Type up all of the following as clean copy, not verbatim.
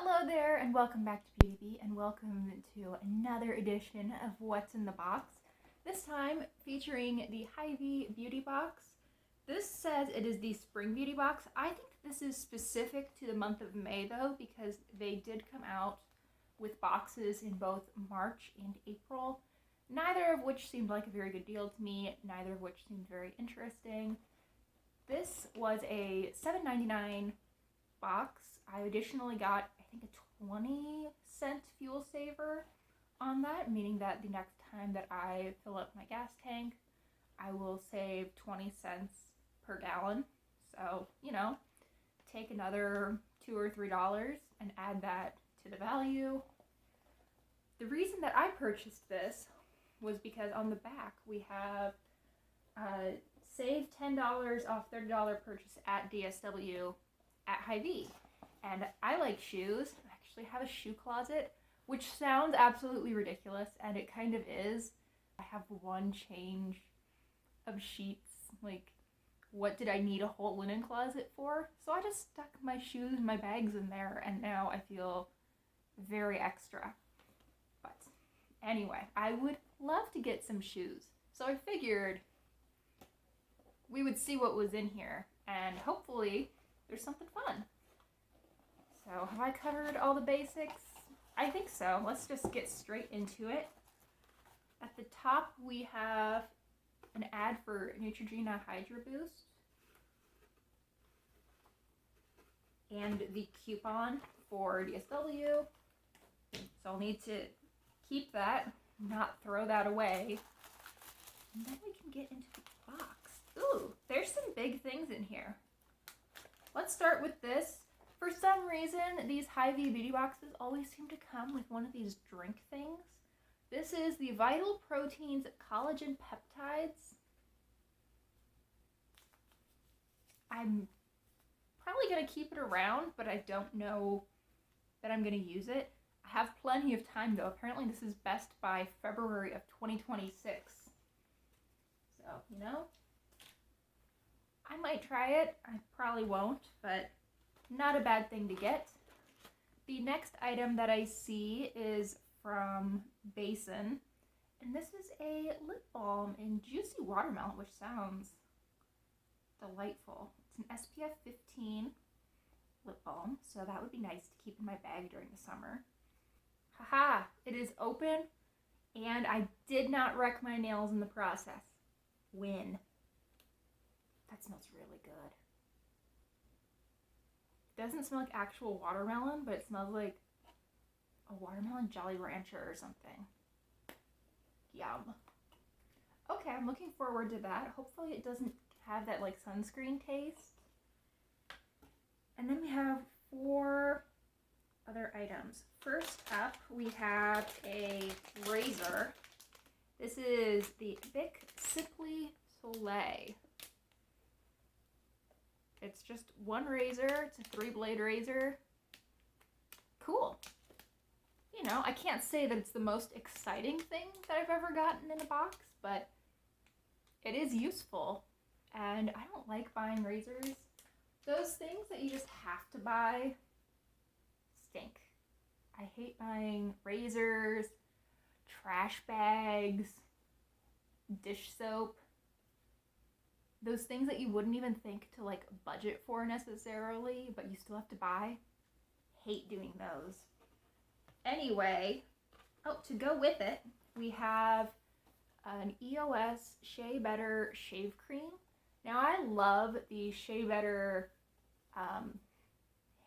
Hello there, and welcome back to Hy-Vee, and welcome to another edition of What's in the Box. This time featuring the Hy-Vee Beauty Box. This says it is the Spring Beauty Box. I think this is specific to the month of May though, because they did come out with boxes in both March and April, neither of which seemed like a very good deal to me, neither of which seemed very interesting. This was a $7.99 box. I additionally got, I think, a 20-cent fuel saver on that, meaning that the next time that I fill up my gas tank, I will save 20 cents per gallon. So, take another $2 or $3 and add that to the value. The reason that I purchased this was because on the back we have save $10 off $30 purchase at DSW at Hy-Vee. And I like shoes. I actually have a shoe closet, which sounds absolutely ridiculous, and it kind of is. I have one change of sheets. Like, what did I need a whole linen closet for? So I just stuck my shoes and my bags in there, and now I feel very extra. But anyway, I would love to get some shoes. So I figured we would see what was in here, and hopefully there's something fun. So, have I covered all the basics? I think so. Let's just get straight into it. At the top, we have an ad for Neutrogena Hydro Boost and the coupon for DSW. So I'll need to keep that, not throw that away. And then we can get into the box. Ooh, there's some big things in here. Let's start with this. For some reason, these Hy-Vee beauty boxes always seem to come with one of these drink things. This is the Vital Proteins Collagen Peptides. I'm probably going to keep it around, but I don't know that I'm going to use it. I have plenty of time though. Apparently this is best by February of 2026. So, I might try it. I probably won't, but not a bad thing to get. The next item that I see is from Basin, and this is a lip balm in Juicy Watermelon, which sounds delightful. It's an SPF 15 lip balm, so that would be nice to keep in my bag during the summer. Haha, it is open, and I did not wreck my nails in the process. Win. That smells really good. It doesn't smell like actual watermelon, but it smells like a watermelon Jolly Rancher or something. Yum. Okay, I'm looking forward to that. Hopefully it doesn't have that like sunscreen taste. And then we have 4 other items. First up, we have a razor. This is the Bic Simply Soleil. It's just one razor. It's a 3-blade razor. Cool. I can't say that it's the most exciting thing that I've ever gotten in a box, but it is useful. And I don't like buying razors. Those things that you just have to buy stink. I hate buying razors, trash bags, dish soap. Those things that you wouldn't even think to like budget for necessarily, but you still have to buy. Hate doing those. Anyway, to go with it, we have an EOS Shea Better Shave Cream. Now I love the Shea Better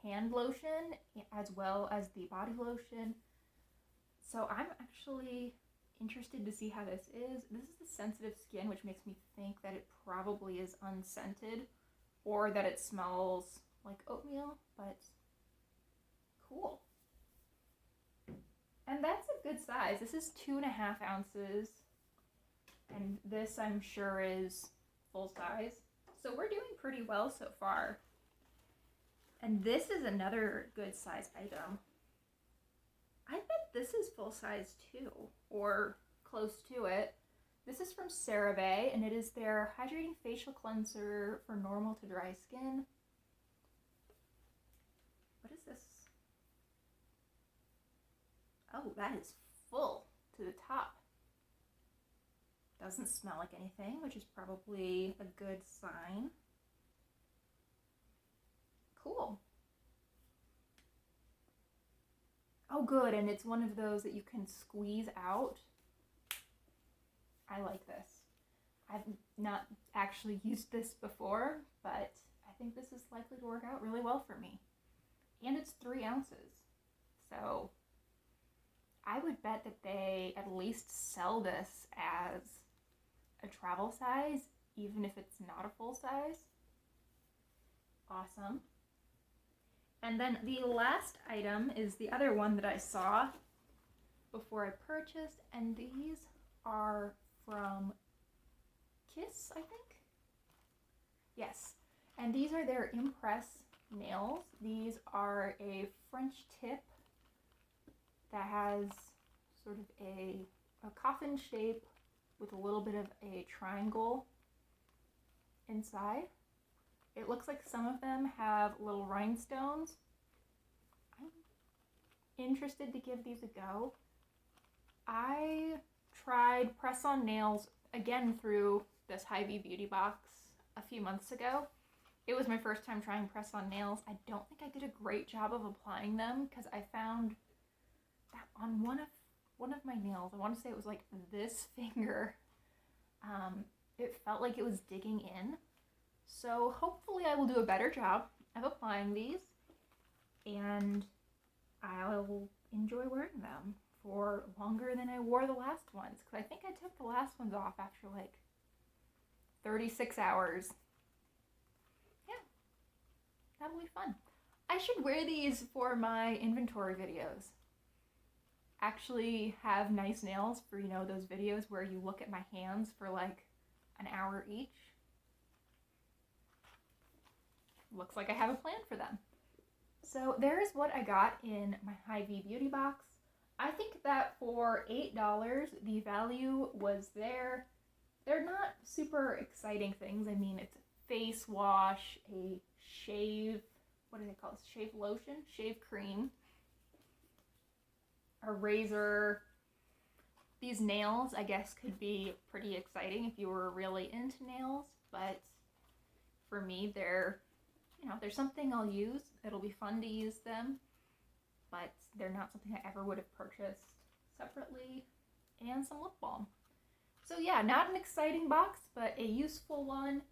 hand lotion as well as the body lotion. So I'm actually interested to see how this is. This is the sensitive skin, which makes me think that it probably is unscented or that it smells like oatmeal, but cool. And that's a good size. This is 2.5 ounces, and this I'm sure is full size. So we're doing pretty well so far. And this is another good size item. I bet this is full size too, or close to it. This is from CeraVe, and it is their Hydrating Facial Cleanser for normal to dry skin. What is this? Oh, that is full to the top. Doesn't smell like anything, which is probably a good sign. Cool. Oh, good, and it's one of those that you can squeeze out. I like this. I've not actually used this before, but I think this is likely to work out really well for me. And it's 3 ounces. So I would bet that they at least sell this as a travel size, even if it's not a full size. Awesome. And then the last item is the other one that I saw before I purchased, and these are from Kiss, I think? Yes. And these are their Impress nails. These are a French tip that has sort of a coffin shape with a little bit of a triangle inside. It looks like some of them have little rhinestones. I'm interested to give these a go. I tried press-on nails again through this Hy-Vee beauty box a few months ago. It was my first time trying press-on nails. I don't think I did a great job of applying them because I found that on one of my nails, I want to say it was like this finger, it felt like it was digging in. So hopefully I will do a better job of applying these, and I'll enjoy wearing them for longer than I wore the last ones, because I think I took the last ones off after like 36 hours. Yeah, that'll be fun. I should wear these for my inventory videos. Actually have nice nails for, you know, those videos where you look at my hands for like an hour each. Looks like I have a plan for them. So there's what I got in my Hy-Vee beauty box. I think that for $8, the value was there. They're not super exciting things. I mean, it's a face wash, a shave, what do they call it? Shave lotion, shave cream, a razor. These nails, I guess, could be pretty exciting if you were really into nails, but for me, they're something I'll use. It'll be fun to use them, but they're not something I ever would have purchased separately. And some lip balm. So yeah, not an exciting box, but a useful one.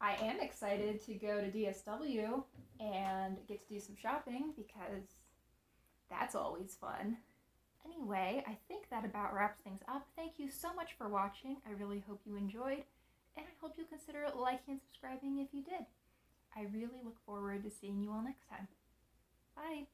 I am excited to go to DSW and get to do some shopping because that's always fun. Anyway, I think that about wraps things up. Thank you so much for watching. I really hope you enjoyed, and I hope you'll consider liking and subscribing if you did. I really look forward to seeing you all next time. Bye!